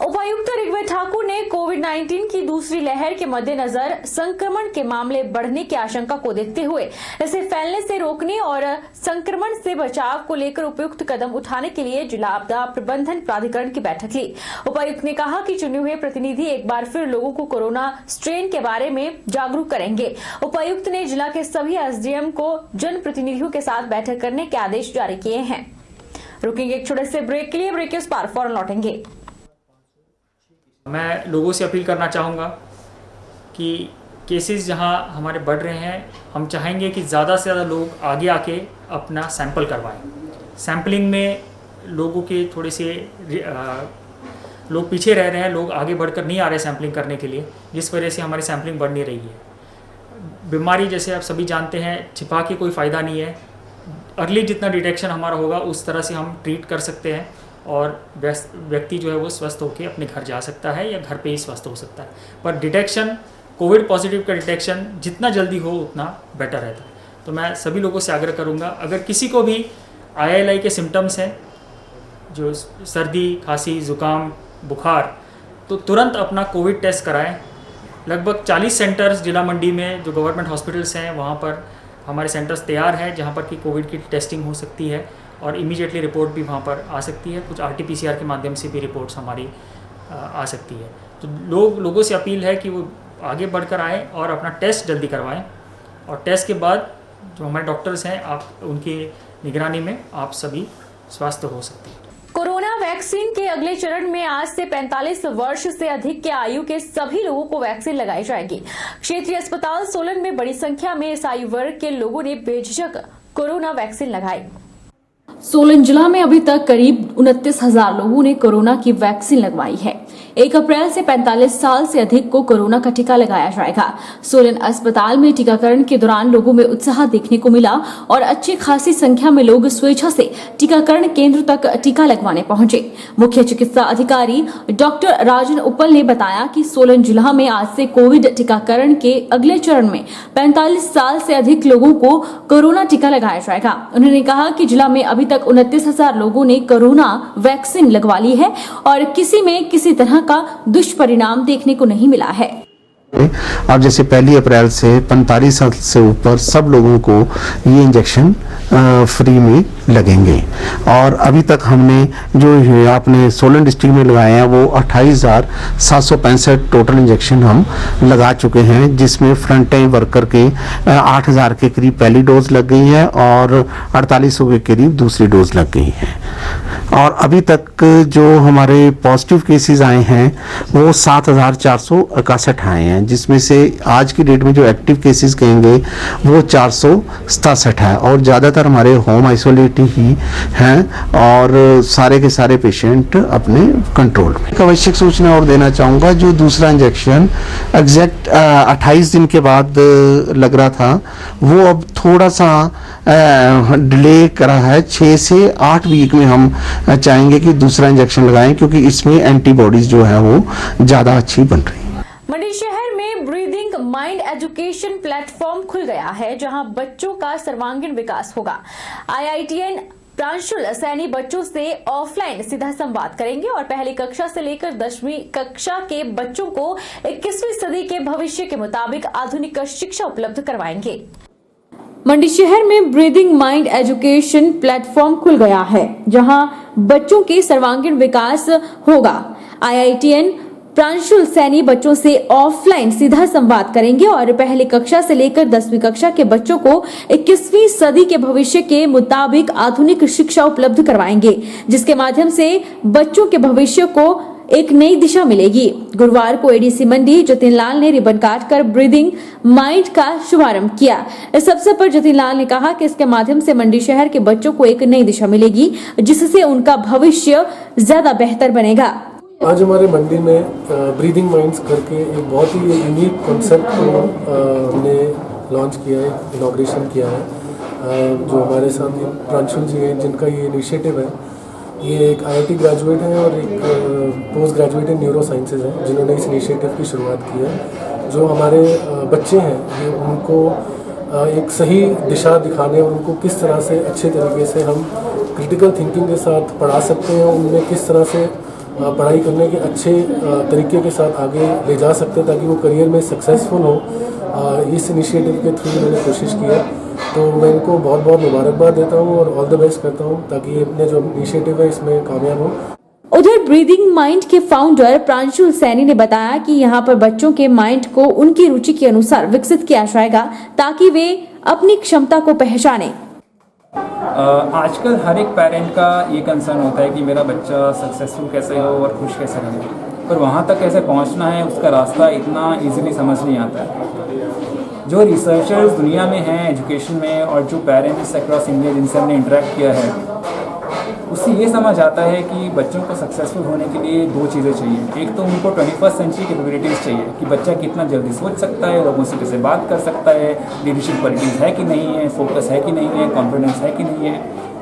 उपायुक्त ऋग्वेद ठाकुर ने कोविड-19 की दूसरी लहर के मद्देनजर संक्रमण के मामले बढ़ने की आशंका को देखते हुए इसे फैलने से रोकने और संक्रमण से बचाव को लेकर उपयुक्त कदम उठाने के लिए जिला आपदा प्रबंधन प्राधिकरण की बैठक ली। उपायुक्त ने कहा कि चुने हुए प्रतिनिधि एक बार फिर लोगों को कोरोना स्ट्रेन के बारे में जागरूक करेंगे। उपायुक्त ने जिला के सभी एसडीएम को जनप्रतिनिधियों के साथ बैठक करने के आदेश जारी किए हैं। रुकेंगे एक छोटे से ब्रेक के लिए, ब्रेक के उस पार फौरन लौटेंगे। मैं लोगों से अपील करना चाहूँगा कि केसेस जहाँ हमारे बढ़ रहे हैं, हम चाहेंगे कि ज़्यादा से ज़्यादा लोग आगे आके अपना सैंपल करवाएं। सैंपलिंग में लोगों के थोड़े से लोग पीछे रह रहे हैं, लोग आगे बढ़कर नहीं आ रहे सैंपलिंग करने के लिए, जिस वजह से हमारी सैंपलिंग बढ़ नहीं रही है। बीमारी जैसे आप सभी जानते हैं, छिपा के कोई फ़ायदा नहीं है। अर्ली जितना डिटेक्शन हमारा होगा उस तरह से हम ट्रीट कर सकते हैं और व्यक्ति जो है वो स्वस्थ होकर अपने घर जा सकता है या घर पे ही स्वस्थ हो सकता है। पर डिटेक्शन, कोविड पॉजिटिव का डिटेक्शन जितना जल्दी हो उतना बेटर रहता है। तो मैं सभी लोगों से आग्रह करूंगा, अगर किसी को भी ILI के सिम्टम्स हैं, जो सर्दी, खांसी, ज़ुकाम, बुखार, तो तुरंत अपना कोविड टेस्ट कराएं। लगभग 40 सेंटर्स जिला मंडी में जो गवर्नमेंट हॉस्पिटल्स हैं वहाँ पर हमारे सेंटर्स तैयार हैं जहाँ पर कि कोविड की टेस्टिंग हो सकती है और इमीडिएटली रिपोर्ट भी वहाँ पर आ सकती है। कुछ RT-PCR के माध्यम से भी रिपोर्ट्स हमारी आ सकती है। तो लोगों से अपील है कि वो आगे बढ़कर आएँ और अपना टेस्ट जल्दी करवाएं और टेस्ट के बाद जो हमारे डॉक्टर्स हैं, आप उनकी निगरानी में आप सभी स्वस्थ हो सकते हैं। कोरोना वैक्सीन के अगले चरण में आज से 45 वर्ष से अधिक के आयु के सभी लोगों को वैक्सीन लगाई जाएगी। क्षेत्रीय अस्पताल सोलन में बड़ी संख्या में इस आयु वर्ग के लोगों ने बेझिझक कोरोना वैक्सीन लगाई। सोलन जिला में अभी तक करीब 29,000 लोगों ने कोरोना की वैक्सीन लगवाई है। 1 अप्रैल से 45 साल से अधिक को कोरोना का टीका लगाया जाएगा। सोलन अस्पताल में टीकाकरण के दौरान लोगों में उत्साह देखने को मिला और अच्छी खासी संख्या में लोग स्वेच्छा से टीकाकरण केंद्र तक टीका लगवाने पहुंचे। मुख्य चिकित्सा अधिकारी डॉक्टर राजन उपल ने बताया कि सोलन जिला में आज से कोविड टीकाकरण के अगले चरण में 45 साल से अधिक लोगों को कोरोना टीका लगाया जाएगा। उन्होंने कहा कि जिला में अभी तक 29,000 लोगों ने कोरोना वैक्सीन लगवा ली है और किसी में किसी तरह का दुष्परिणाम देखने को नहीं मिला है। अब जैसे 1 अप्रैल से 45 साल से ऊपर सब लोगों को ये इंजेक्शन फ्री में लगेंगे और अभी तक हमने जो आपने सोलन डिस्ट्रिक्ट में लगाए हैं वो 28,765 टोटल इंजेक्शन हम लगा चुके हैं, जिसमें फ्रंट टाइम वर्कर के 8,000 के करीब पहली डोज लग गई है और 4800 के करीब दूसरी डोज लग गई है। और अभी तक जो हमारे पॉजिटिव केसेस आए हैं वो 7,461 आए हैं, जिसमें से आज की डेट में जो एक्टिव केसेस कहेंगे वो 467 है और ज़्यादातर हमारे होम आइसोलेट ही हैं और सारे के सारे पेशेंट अपने कंट्रोल में। एक आवश्यक सूचना और देना चाहूँगा, जो दूसरा इंजेक्शन एग्जैक्ट 28 दिन के बाद लग रहा था वो अब थोड़ा सा डिले करा है। 6 से 8 वीक में हम चाहेंगे कि दूसरा इंजेक्शन लगाएं, क्योंकि इसमें एंटीबॉडीज जो है वो ज़्यादा अच्छी बन रही है। मंडी शहर में ब्रीदिंग माइंड एजुकेशन प्लेटफॉर्म खुल गया है, जहां बच्चों का सर्वांगीण विकास होगा। IITN प्रांशुल सैनी बच्चों से ऑफलाइन सीधा संवाद करेंगे और पहली कक्षा से लेकर 10वीं कक्षा के बच्चों को 21वीं सदी के भविष्य के मुताबिक आधुनिक शिक्षा उपलब्ध करवाएंगे। मंडी शहर में ब्रीदिंग माइंड एजुकेशन प्लेटफॉर्म खुल गया है, जहां बच्चों के सर्वांगीण विकास होगा। IITN प्रांशुल सैनी बच्चों से ऑफलाइन सीधा संवाद करेंगे और पहली कक्षा से लेकर 10वीं कक्षा के बच्चों को 21वीं सदी के भविष्य के मुताबिक आधुनिक शिक्षा उपलब्ध करवाएंगे, जिसके माध्यम से बच्चों के भविष्य को एक नई दिशा मिलेगी। गुरुवार को ADC मंडी जतिन लाल ने रिबन काट कर ब्रीदिंग माइंड का शुभारंभ किया। इस अवसर पर जतिन लाल ने कहा कि इसके माध्यम से मंडी शहर के बच्चों को एक नई दिशा मिलेगी, जिससे उनका भविष्य ज्यादा बेहतर बनेगा। आज हमारे मंडी में ब्रीदिंग माइंड्स करके एक बहुत ही यूनिक कॉन्सेप्ट को हमने लॉन्च किया है, इनॉग्रेशन किया है। जो हमारे साथ प्रांशुल जी हैं, जिनका ये इनिशिएटिव है, ये एक IIT ग्रेजुएट है और एक post graduate in neuro sciences है, जिन्होंने इस इनिशिएटिव की शुरुआत की है। जो हमारे बच्चे हैं, ये उनको एक सही दिशा दिखाने और उनको किस तरह से अच्छे तरीके से हम क्रिटिकल थिंकिंग के साथ पढ़ा सकते हैं, उनमें किस तरह से पढ़ाई करने के अच्छे तरीके के साथ आगे ले जा सकते हैं ताकि वो करियर में सक्सेसफुल हो। इस इनिशिएटिव के थ्रू मैंने कोशिश की है, तो मैं इनको बहुत बहुत मुबारकबाद देता हूँ और ऑल द बेस्ट करता हूँ ताकि ये अपने जो इनिशिएटिव है इसमें कामयाब हो। उधर ब्रीदिंग माइंड के फाउंडर प्रांशुल सैनी ने बताया कि यहाँ पर बच्चों के माइंड को उनकी रुचि के अनुसार विकसित किया जाएगा ताकि वे अपनी क्षमता को पहचाने। आजकल हर एक पेरेंट का ये कंसर्न होता है कि मेरा बच्चा सक्सेसफुल कैसे हो और खुश कैसे रहे, पर वहाँ तक कैसे पहुँचना है उसका रास्ता इतना इजीली समझ नहीं आता है। जो रिसर्चर्स दुनिया में हैं एजुकेशन में और जो पेरेंट्स अक्रॉस इंडिया जिनसे हमने इंटरेक्ट किया है, उससे ये समझ आता है कि बच्चों को सक्सेसफुल होने के लिए दो चीज़ें चाहिए। एक तो उनको 21st सेंचुरी कैपेबिलिटीज़ चाहिए कि बच्चा कितना जल्दी सोच सकता है, लोगों से कैसे बात कर सकता है, लीडरशिप क्वालिटीज़ है कि नहीं है, फोकस है कि नहीं है, कॉन्फिडेंस है कि नहीं है,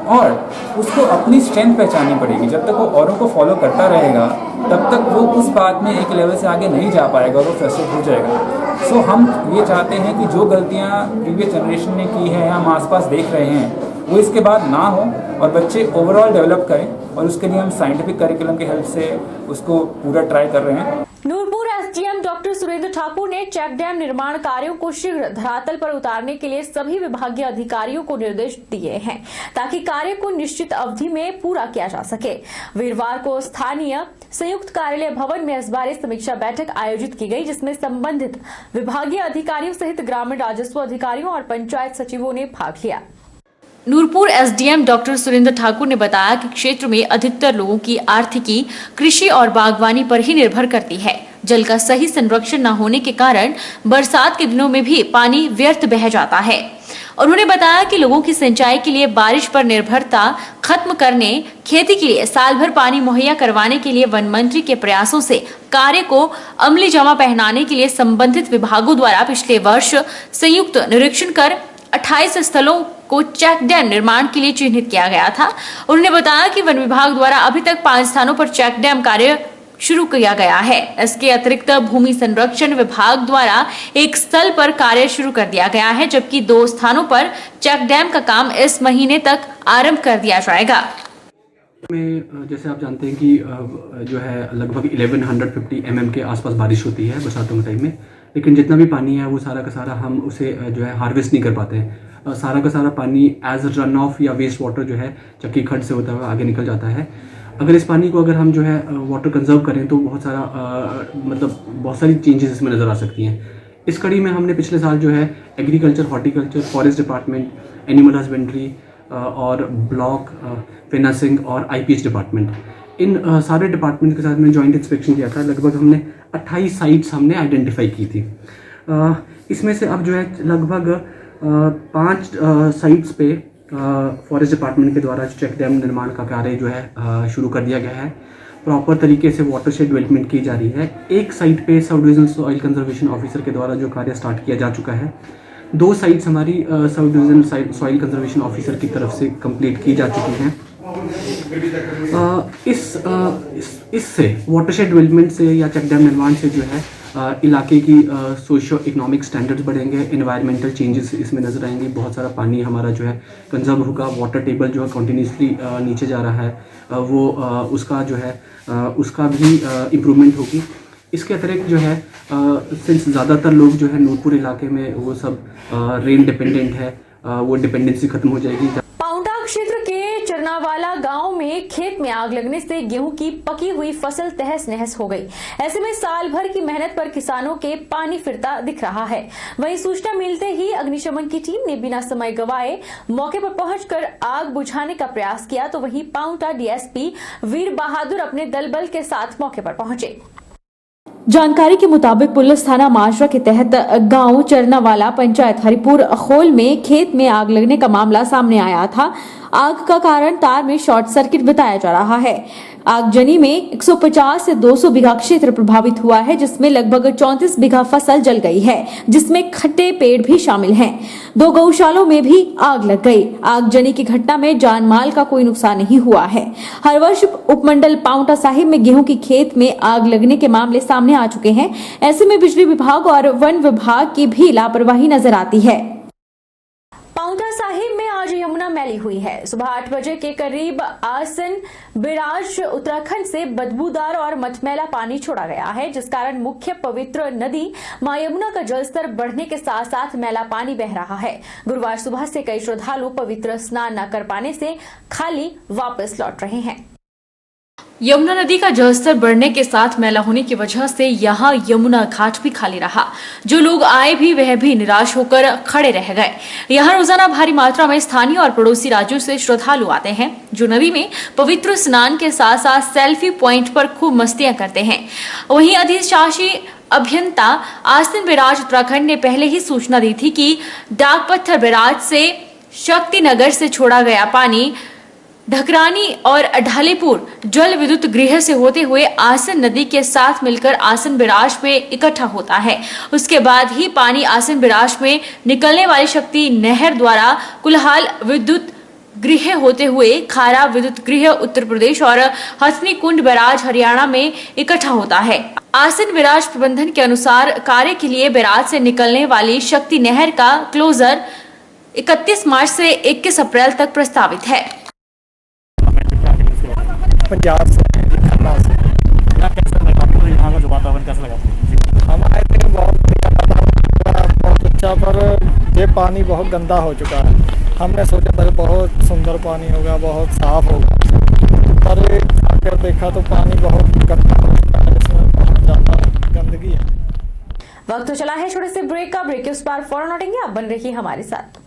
और उसको अपनी स्ट्रेंथ पहचाननी पड़ेगी। जब तक वो औरों को फॉलो करता रहेगा तब तक वो उस बात में एक लेवल से आगे नहीं जा पाएगा और वो फ्रस्ट्रेट हो जाएगा। सो हम ये चाहते हैं कि जो गलतियाँ प्रीवियस जनरेशन ने की है, हम आसपास देख रहे हैं, वो इसके बाद ना हो और बच्चे ओवरऑल डेवलप करें, और उसके लिए हम साइंटिफिक करिकुलम की हेल्प से उसको पूरा ट्राई कर रहे हैं। नूरपुर एसडीएम डॉक्टर सुरेंद्र ठाकुर ने चेक डैम निर्माण कार्यों को शीघ्र धरातल पर उतारने के लिए सभी विभागीय अधिकारियों को निर्देश दिए हैं ताकि कार्य को निश्चित अवधि में पूरा किया जा सके। वीरवार को स्थानीय संयुक्त कार्यालय भवन में इस बार समीक्षा बैठक आयोजित की गई, जिसमें संबंधित विभागीय अधिकारियों सहित ग्रामीण राजस्व अधिकारियों और पंचायत सचिवों ने भाग लिया। नूरपुर एसडीएम डॉक्टर सुरेंद्र ठाकुर ने बताया कि क्षेत्र में अधिकतर लोगों की आर्थिकी कृषि और बागवानी पर ही निर्भर करती है। जल का सही संरक्षण न होने के कारण बरसात के दिनों में भी पानी व्यर्थ बह जाता है। उन्होंने बताया कि लोगों की सिंचाई के लिए बारिश पर निर्भरता खत्म करने, खेती के लिए साल भर पानी मुहैया करवाने के लिए वन मंत्री के प्रयासों से कार्य को अमली जामा पहनाने के लिए संबंधित विभागों द्वारा पिछले वर्ष संयुक्त निरीक्षण कर 28 स्थलों को चेक डैम निर्माण के लिए चिन्हित किया गया था। उन्होंने बताया कि वन विभाग द्वारा अभी तक 5 स्थानों पर चेक डैम कार्य शुरू किया गया है। इसके अतिरिक्त भूमि संरक्षण विभाग द्वारा एक स्थल पर कार्य शुरू कर दिया गया है, जबकि 2 स्थानों पर चेक डैम का काम इस महीने तक आरंभ कर दिया जाएगा। में जैसे आप जानते हैं कि जो है लगभग 1150 mm के आसपास बारिश होती है बरसातों के टाइम में, लेकिन जितना भी पानी है वो सारा का सारा हम उसे जो है हार्वेस्ट नहीं कर पाते हैं। सारा का सारा पानी एज रन ऑफ या वेस्ट वाटर जो है चक्की खड्ड से होता हुआ आगे निकल जाता है। अगर इस पानी को अगर हम जो है वाटर कंजर्व करें तो बहुत सारी चेंजेस इसमें नज़र आ सकती हैं। इस कड़ी में हमने पिछले साल जो है agriculture, horticulture, forest department, animal husbandry और ब्लॉक फिनेंसिंग और IPH डिपार्टमेंट, इन सारे डिपार्टमेंट के साथ में जॉइंट इंस्पेक्शन किया था। लगभग हमने 28 साइट्स हमने आइडेंटिफाई की थी। इसमें से अब जो है लगभग 5 साइट्स पे फॉरेस्ट डिपार्टमेंट के द्वारा चेक डैम निर्माण का कार्य जो है शुरू कर दिया गया है। प्रॉपर तरीके से वाटरशेड डेवलपमेंट की जा रही है। एक साइट पे sub divisional soil conservation officer के द्वारा जो कार्य स्टार्ट किया जा चुका है। 2 साइट्स हमारी sub divisional soil conservation officer की तरफ से कंप्लीट की जा चुकी हैं। इससे वाटरशेड डेवलपमेंट से या चेक डैम निर्माण से जो है इलाके की सोशियो इकोनॉमिक स्टैंडर्ड्स बढ़ेंगे, एनवायरमेंटल चेंजेस इसमें नज़र आएंगे। बहुत सारा पानी हमारा जो है कंजर्व होगा। वाटर टेबल जो है कंटिन्यूसली नीचे जा रहा है, वो उसका जो है उसका भी इम्प्रूवमेंट होगी। इसके अतिरिक्त जो है सिंस ज़्यादातर लोग जो है नूरपुर इलाके में वो सब रेन डिपेंडेंट है, वो डिपेंडेंसी खत्म हो जाएगी। पाउंटा क्षेत्र के चरनावाला गांव में खेत में आग लगने से गेहूं की पकी हुई फसल तहस नहस हो गई। ऐसे में साल भर की मेहनत पर किसानों के पानी फिरता दिख रहा है। वहीं सूचना मिलते ही अग्निशमन की टीम ने बिना समय गवाए मौके पर पहुंचकर आग बुझाने का प्रयास किया, तो वहीं पाउंटा DSP वीर बहादुर अपने दल बल के साथ मौके पर पहुंचे। जानकारी के मुताबिक पुलिस थाना माजरा के तहत गांव चरनावाला पंचायत हरिपुर खोल में खेत में आग लगने का मामला सामने आया था। आग का कारण तार में शॉर्ट सर्किट बताया जा रहा है। आगजनी में 150 से 200 बीघा क्षेत्र प्रभावित हुआ है, जिसमें लगभग 34 बीघा फसल जल गई है, जिसमें खट्टे पेड़ भी शामिल हैं। 2 गौशालों में भी आग लग गई। आगजनी की घटना में जान माल का कोई नुकसान नहीं हुआ है। हर वर्ष उपमंडल पाउंटा साहिब में गेहूं की खेत में आग लगने के मामले सामने आ चुके हैं। ऐसे में बिजली विभाग और वन विभाग की भी लापरवाही नजर आती है। पाउंटा साहिब में आज यमुना मेला फैली हुई है। सुबह 8 बजे के करीब आसन बिराज उत्तराखंड से बदबूदार और मटमैला पानी छोड़ा गया है, जिस कारण मुख्य पवित्र नदी मां यमुना का जलस्तर बढ़ने के साथ साथ मैला पानी बह रहा है। गुरुवार सुबह से कई श्रद्धालु पवित्र स्नान न कर पाने से खाली वापस लौट रहे हैं। यमुना नदी का जलस्तर बढ़ने के साथ मैला होने की वजह से यहां यमुना घाट भी खाली रहा। जो लोग आए भी वह भी निराश होकर खड़े रह गए। यहां रोजाना भारी मात्रा में स्थानीय और पड़ोसी राज्यों से श्रद्धालु आते हैं, जो नदी में पवित्र स्नान के साथ साथ सेल्फी पॉइंट पर खूब मस्तियां करते हैं। वहीं अधिशासी अभियंता आसन बिराज उत्तराखंड ने पहले ही सूचना दी थी कि डाक पत्थर बिराज से शक्ति नगर से छोड़ा गया पानी ढकरानी और ढालीपुर जल विद्युत गृह से होते हुए आसन नदी के साथ मिलकर आसन बिराज में इकट्ठा होता है। उसके बाद ही पानी आसन बिराज में निकलने वाली शक्ति नहर द्वारा कुल्हाल विद्युत गृह होते हुए खारा विद्युत गृह उत्तर प्रदेश और हथनी कुंड बैराज हरियाणा में इकट्ठा होता है। आसन बिराज प्रबंधन के अनुसार कार्य के लिए बैराज से निकलने वाली शक्ति नहर का क्लोजर 31 मार्च से 21 अप्रैल तक प्रस्तावित है। पंजाब से खन्ना से कैसा लगा आपको, यहाँ का जो वातावरण कैसा लगा? हम आए थे, बहुत अच्छा, पर ये पानी बहुत गंदा हो चुका है। हमने सोचा था कि बहुत सुंदर पानी होगा, बहुत साफ होगा, पर आकर देखा तो पानी बहुत गंदा हो चुका है, जिसमें बहुत ज़्यादा गंदगी है। वक्त तो चला है छोटे से ब्रेक का। ब्रेक के उस पार फौरन लौटेंगे, आप बन रही हमारे साथ।